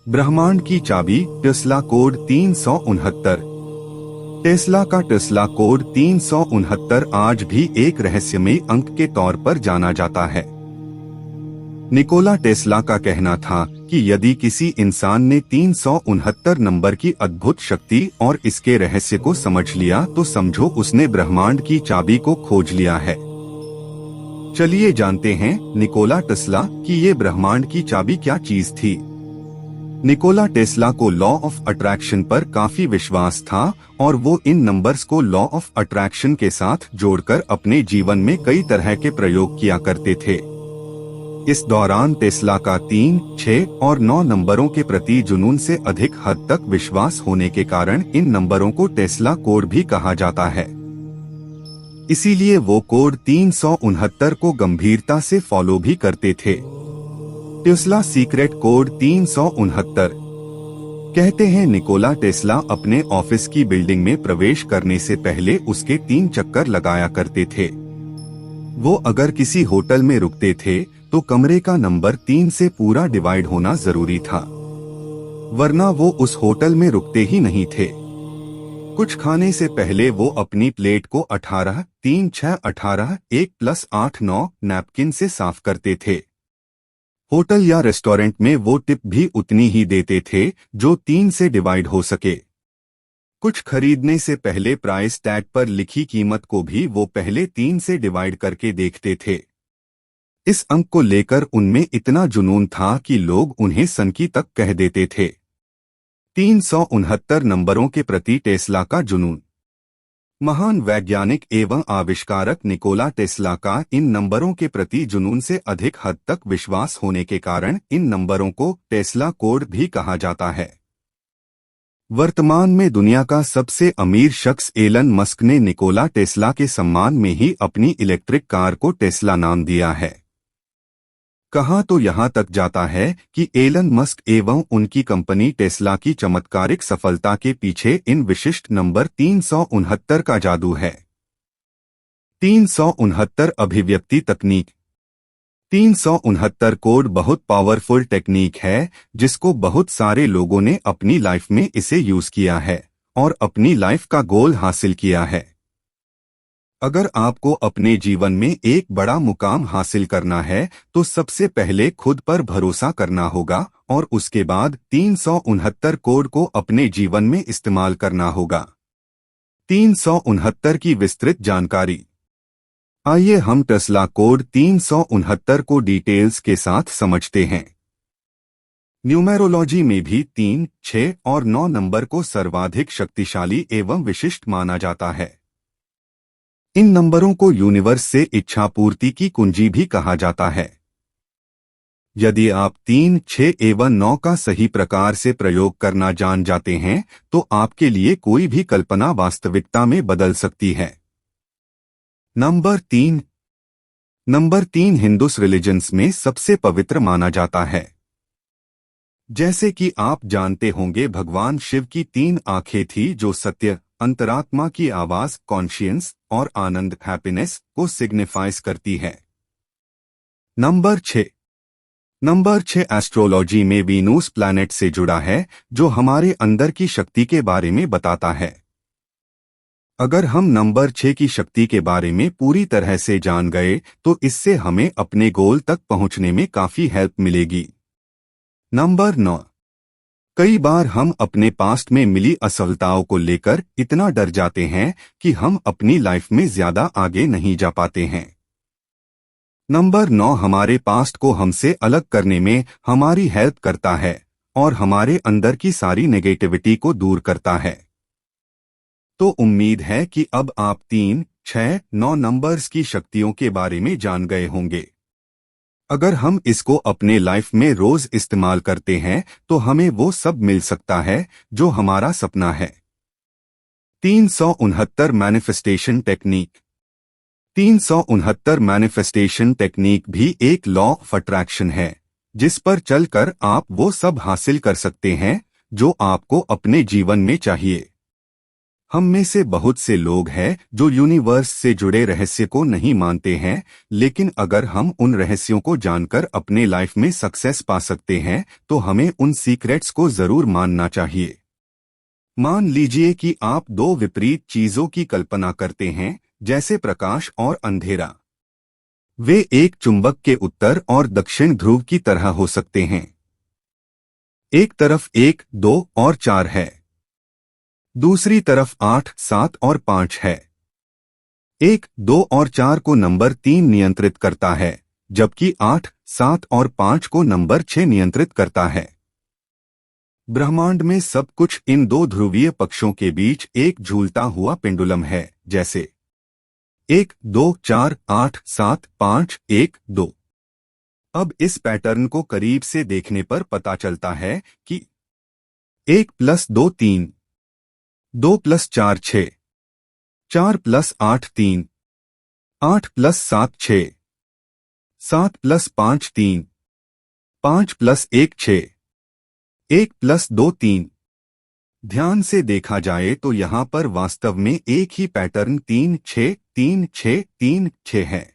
ब्रह्मांड की चाबी टेस्ला कोड 369। टेस्ला का टेस्ला कोड 369 आज भी एक रहस्यमय अंक के तौर पर जाना जाता है। निकोला टेस्ला का कहना था कि यदि किसी इंसान ने 369 नंबर की अद्भुत शक्ति और इसके रहस्य को समझ लिया तो समझो उसने ब्रह्मांड की चाबी को खोज लिया है। चलिए जानते हैं निकोला टेस्ला कि ये ब्रह्मांड की चाबी क्या चीज थी। निकोला टेस्ला को लॉ ऑफ अट्रैक्शन पर काफी विश्वास था और वो इन नंबर्स को लॉ ऑफ अट्रैक्शन के साथ जोड़कर अपने जीवन में कई तरह के प्रयोग किया करते थे। इस दौरान टेस्ला का 3, 6 और 9 नंबरों के प्रति जुनून से अधिक हद तक विश्वास होने के कारण इन नंबरों को टेस्ला कोड भी कहा जाता है। इसीलिए वो कोड 369 को गंभीरता से फॉलो भी करते थे। Tesla secret code 369। कहते हैं निकोला टेस्ला अपने ऑफिस की बिल्डिंग में प्रवेश करने से पहले उसके 3 चक्कर लगाया करते थे। वो अगर किसी होटल में रुकते थे तो कमरे का नंबर 3 से पूरा डिवाइड होना जरूरी था, वरना वो उस होटल में रुकते ही नहीं थे। कुछ खाने से पहले वो अपनी प्लेट को 18, 3, 6, 18, 1 + 8, 9 नैपकिन से साफ करते थे। होटल या रेस्टोरेंट में वो टिप भी उतनी ही देते थे जो 3 से डिवाइड हो सके। कुछ खरीदने से पहले प्राइस टैग पर लिखी कीमत को भी वो पहले 3 से डिवाइड करके देखते थे। इस अंक को लेकर उनमें इतना जुनून था कि लोग उन्हें सनकी तक कह देते थे। 369 नंबरों के प्रति टेस्ला का जुनून। महान वैज्ञानिक एवं आविष्कारक निकोला टेस्ला का इन नंबरों के प्रति जुनून से अधिक हद तक विश्वास होने के कारण इन नंबरों को टेस्ला कोड भी कहा जाता है। वर्तमान में दुनिया का सबसे अमीर शख्स एलन मस्क ने निकोला टेस्ला के सम्मान में ही अपनी इलेक्ट्रिक कार को टेस्ला नाम दिया है। कहा तो यहाँ तक जाता है कि एलन मस्क एवं उनकी कंपनी टेस्ला की चमत्कारिक सफलता के पीछे इन विशिष्ट नंबर 369 का जादू है। 369 अभिव्यक्ति तकनीक। 369 कोड बहुत पावरफुल टेक्निक है जिसको बहुत सारे लोगों ने अपनी लाइफ में इसे यूज किया है और अपनी लाइफ का गोल हासिल किया है। अगर आपको अपने जीवन में एक बड़ा मुकाम हासिल करना है तो सबसे पहले खुद पर भरोसा करना होगा और उसके बाद 369 कोड को अपने जीवन में इस्तेमाल करना होगा। 369 की विस्तृत जानकारी। आइए हम टेस्ला कोड 369 को डिटेल्स के साथ समझते हैं। न्यूमेरोलॉजी में भी 3, 6 और 9 नंबर को सर्वाधिक शक्तिशाली एवं विशिष्ट माना जाता है। इन नंबरों को यूनिवर्स से इच्छा पूर्ति की कुंजी भी कहा जाता है। यदि आप 3, 6 एवं 9 का सही प्रकार से प्रयोग करना जान जाते हैं तो आपके लिए कोई भी कल्पना वास्तविकता में बदल सकती है। नंबर 3। नंबर 3 हिंदू रिलीजन्स में सबसे पवित्र माना जाता है। जैसे कि आप जानते होंगे भगवान शिव की 3 आंखें थी जो सत्य, अंतरात्मा की आवाज, कॉन्शियंस और आनंद, हैप्पीनेस को सिग्निफाइज करती है। नंबर 6। नंबर 6 एस्ट्रोलॉजी में वीनस प्लैनेट से जुड़ा है जो हमारे अंदर की शक्ति के बारे में बताता है। अगर हम नंबर 6 की शक्ति के बारे में पूरी तरह से जान गए तो इससे हमें अपने गोल तक पहुंचने में काफी हेल्प मिलेगी। नंबर 9। कई बार हम अपने पास्ट में मिली असफलताओं को लेकर इतना डर जाते हैं कि हम अपनी लाइफ में ज्यादा आगे नहीं जा पाते हैं। नंबर 9 हमारे पास्ट को हमसे अलग करने में हमारी हेल्प करता है और हमारे अंदर की सारी नेगेटिविटी को दूर करता है। तो उम्मीद है कि अब आप 3, 6, 9 नंबर्स की शक्तियों के बारे में जान गए होंगे। अगर हम इसको अपने लाइफ में रोज इस्तेमाल करते हैं तो हमें वो सब मिल सकता है जो हमारा सपना है। 369 मैनिफेस्टेशन टेक्निक। 369 मैनिफेस्टेशन टेक्निक भी एक लॉ ऑफ अट्रैक्शन है जिस पर चलकर आप वो सब हासिल कर सकते हैं जो आपको अपने जीवन में चाहिए। हम में से बहुत से लोग हैं जो यूनिवर्स से जुड़े रहस्य को नहीं मानते हैं, लेकिन अगर हम उन रहस्यों को जानकर अपने लाइफ में सक्सेस पा सकते हैं तो हमें उन सीक्रेट्स को जरूर मानना चाहिए। मान लीजिए कि आप दो विपरीत चीजों की कल्पना करते हैं, जैसे प्रकाश और अंधेरा। वे एक चुंबक के उत्तर और दक्षिण ध्रुव की तरह हो सकते हैं। एक तरफ 1, 2 और 4 है, दूसरी तरफ 8, 7 और 5 है। 1, 2 और 4 को नंबर 3 नियंत्रित करता है, जबकि 8, 7 और 5 को नंबर 6 नियंत्रित करता है। ब्रह्मांड में सब कुछ इन दो ध्रुवीय पक्षों के बीच एक झूलता हुआ पेंडुलम है, जैसे 1, 2, 4, 8, 7, 5, 1, 2। अब इस पैटर्न को करीब से देखने पर पता चलता है कि 1 + 2 3, 2 + 4 6, 4 + 8 3, 8 + 7 6, 7 + 5 3, 5 + 1 6, 1 + 2 3। ध्यान से देखा जाए तो यहाँ पर वास्तव में एक ही पैटर्न 3 6 3 6 3 6 है।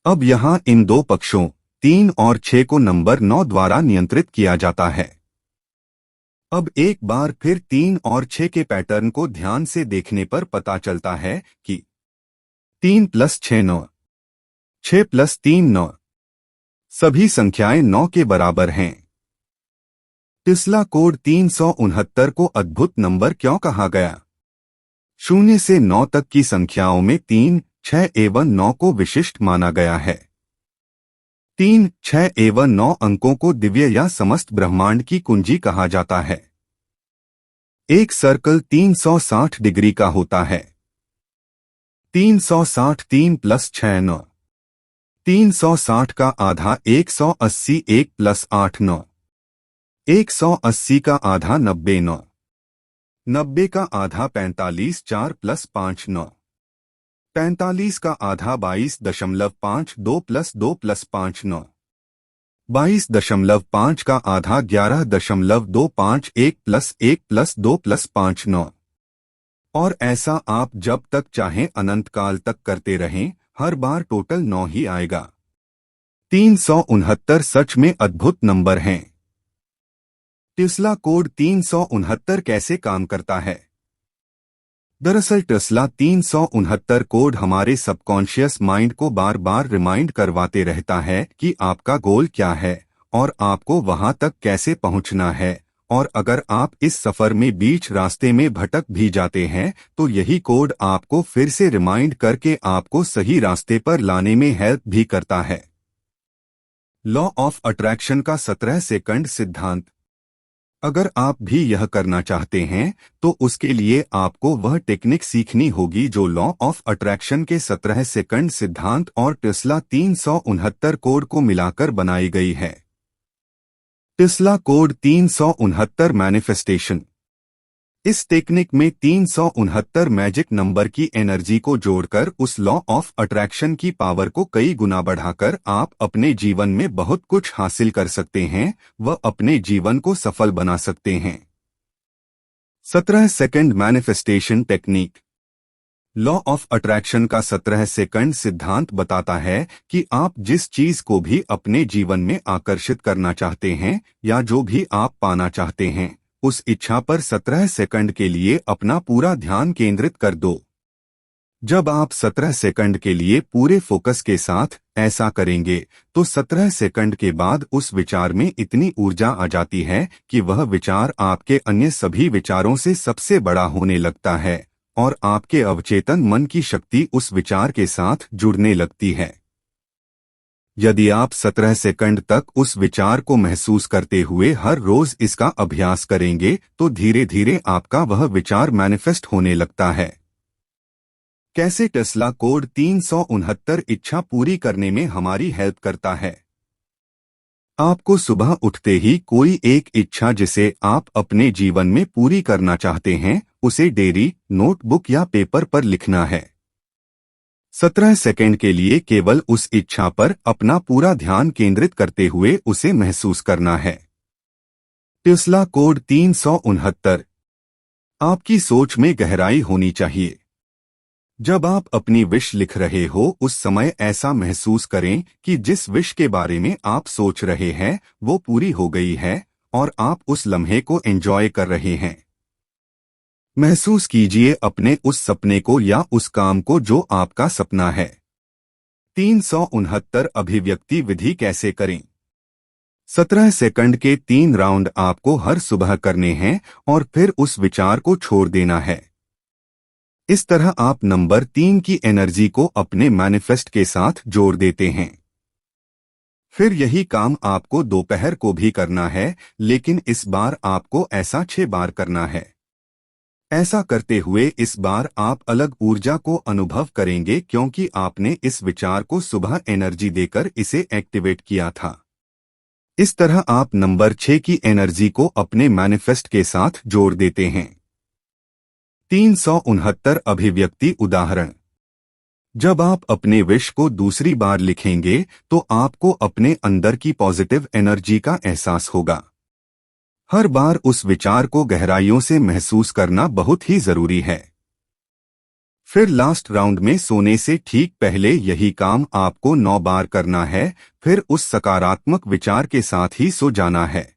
अब यहाँ इन दो पक्षों 3 और 6 को नंबर 9 द्वारा नियंत्रित किया जाता है। अब एक बार फिर 3 और 6 के पैटर्न को ध्यान से देखने पर पता चलता है कि 3 + 6 9, 6 + 3 9। सभी संख्याएं 9 के बराबर हैं। टेस्ला कोड 369 को अद्भुत नंबर क्यों कहा गया? 0 से 9 तक की संख्याओं में 3, 6 एवं 9 को विशिष्ट माना गया है। 3, 6 एवं 9 अंकों को दिव्य या समस्त ब्रह्मांड की कुंजी कहा जाता है। एक सर्कल 360 डिग्री का होता है। 360 3 + 6 9। 360 का आधा 180 1 + 8 9। 180 का आधा 90 9। 90 का आधा 45 4 + 5 9। 45 का आधा 22.5 2 + 2 + 5 9। 22.5 का आधा 11.25 1 + 1 + 2 + 5 9। और ऐसा आप जब तक चाहें अनंत काल तक करते रहें, हर बार टोटल 9 ही आएगा। 369 सच में अद्भुत नंबर हैं। टेस्ला कोड 369 कैसे काम करता है? दरअसल टेस्ला 369 कोड हमारे सबकॉन्शियस माइंड को बार बार रिमाइंड करवाते रहता है कि आपका गोल क्या है और आपको वहां तक कैसे पहुंचना है। और अगर आप इस सफर में बीच रास्ते में भटक भी जाते हैं तो यही कोड आपको फिर से रिमाइंड करके आपको सही रास्ते पर लाने में हेल्प भी करता है। लॉ ऑफ अट्रैक्शन का 17 सेकंड सिद्धांत। अगर आप भी यह करना चाहते हैं तो उसके लिए आपको वह टेक्निक सीखनी होगी जो लॉ ऑफ अट्रैक्शन के 17 सेकंड सिद्धांत और टेस्ला 369 कोड को मिलाकर बनाई गई है। Tesla code 369 manifestation. इस टेक्निक में 369 मैजिक नंबर की एनर्जी को जोड़कर उस लॉ ऑफ अट्रैक्शन की पावर को कई गुना बढ़ाकर आप अपने जीवन में बहुत कुछ हासिल कर सकते हैं, व अपने जीवन को सफल बना सकते हैं। 17 second manifestation technique. Law of attraction का 17 सेकंड सिद्धांत बताता है कि आप जिस चीज को भी अपने जीवन में आकर्षित करना चाहते हैं या जो भी आप पाना चाहते हैं, उस इच्छा पर 17 सेकंड के लिए अपना पूरा ध्यान केंद्रित कर दो। जब आप 17 सेकंड के लिए पूरे फोकस के साथ ऐसा करेंगे तो 17 सेकंड के बाद उस विचार में इतनी ऊर्जा आ जाती है कि वह विचार आपके अन्य सभी विचारों से सबसे बड़ा होने लगता है और आपके अवचेतन मन की शक्ति उस विचार के साथ जुड़ने लगती है। यदि आप 17 सेकंड तक उस विचार को महसूस करते हुए हर रोज इसका अभ्यास करेंगे तो धीरे धीरे आपका वह विचार मैनिफेस्ट होने लगता है। कैसे टेस्ला कोड 369 इच्छा पूरी करने में हमारी हेल्प करता है? आपको सुबह उठते ही कोई एक इच्छा जिसे आप अपने जीवन में पूरी करना चाहते हैं, उसे डायरी, नोटबुक या पेपर पर लिखना है। 17 सेकंड के लिए केवल उस इच्छा पर अपना पूरा ध्यान केंद्रित करते हुए उसे महसूस करना है। Tesla code 369। आपकी सोच में गहराई होनी चाहिए। जब आप अपनी विश लिख रहे हो उस समय ऐसा महसूस करें कि जिस विश के बारे में आप सोच रहे हैं वो पूरी हो गई है और आप उस लम्हे को एंजॉय कर रहे हैं। महसूस कीजिए अपने उस सपने को या उस काम को जो आपका सपना है। 369 अभिव्यक्ति विधि कैसे करें। 17 सेकंड के 3 राउंड आपको हर सुबह करने हैं और फिर उस विचार को छोड़ देना है। इस तरह आप नंबर 3 की एनर्जी को अपने मैनिफेस्ट के साथ जोड़ देते हैं। फिर यही काम आपको दोपहर को भी करना है, लेकिन इस बार आपको ऐसा 6 बार करना है। ऐसा करते हुए इस बार आप अलग ऊर्जा को अनुभव करेंगे क्योंकि आपने इस विचार को सुबह एनर्जी देकर इसे एक्टिवेट किया था। इस तरह आप नंबर 6 की एनर्जी को अपने मैनिफेस्ट के साथ जोड़ देते हैं। 369 अभिव्यक्ति उदाहरण। जब आप अपने विश को दूसरी बार लिखेंगे तो आपको अपने अंदर की पॉजिटिव एनर्जी का एहसास होगा। हर बार उस विचार को गहराइयों से महसूस करना बहुत ही जरूरी है। फिर लास्ट राउंड में सोने से ठीक पहले यही काम आपको 9 बार करना है, फिर उस सकारात्मक विचार के साथ ही सो जाना है।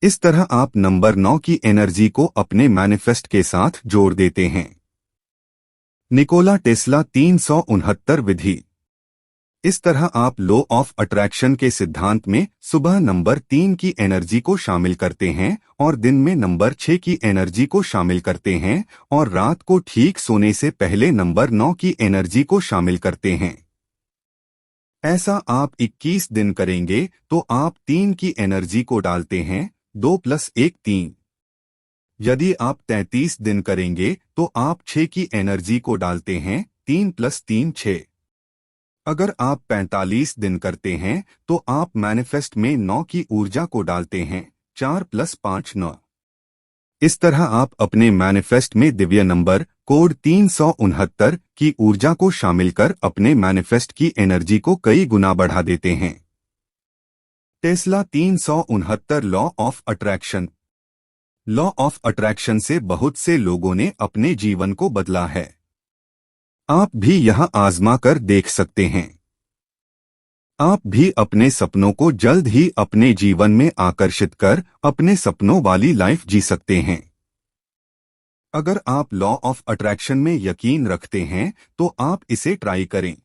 इस तरह आप नंबर 9 की एनर्जी को अपने मैनिफेस्ट के साथ जोड़ देते हैं। निकोला टेस्ला 369 विधि। इस तरह आप लॉ ऑफ अट्रैक्शन के सिद्धांत में सुबह नंबर 3 की एनर्जी को शामिल करते हैं और दिन में नंबर 6 की एनर्जी को शामिल करते हैं और रात को ठीक सोने से पहले नंबर 9 की एनर्जी को शामिल करते हैं। ऐसा आप 21 दिन करेंगे तो आप 3 की एनर्जी को डालते हैं, 2 + 1 3। यदि आप 33 दिन करेंगे तो आप 6 की एनर्जी को डालते हैं, 3 + 3 6। अगर आप 45 दिन करते हैं तो आप मैनिफेस्ट में 9 की ऊर्जा को डालते हैं, 4 + 5 9। इस तरह आप अपने मैनिफेस्ट में दिव्य नंबर कोड 369 की ऊर्जा को शामिल कर अपने मैनिफेस्ट की एनर्जी को कई गुना बढ़ा देते हैं। Tesla 369 law of attraction. Law of attraction से बहुत से लोगों ने अपने जीवन को बदला है। आप भी यह आजमा कर देख सकते हैं। आप भी अपने सपनों को जल्द ही अपने जीवन में आकर्षित कर अपने सपनों वाली लाइफ जी सकते हैं। अगर आप लॉ ऑफ अट्रैक्शन में यकीन रखते हैं तो आप इसे ट्राई करें।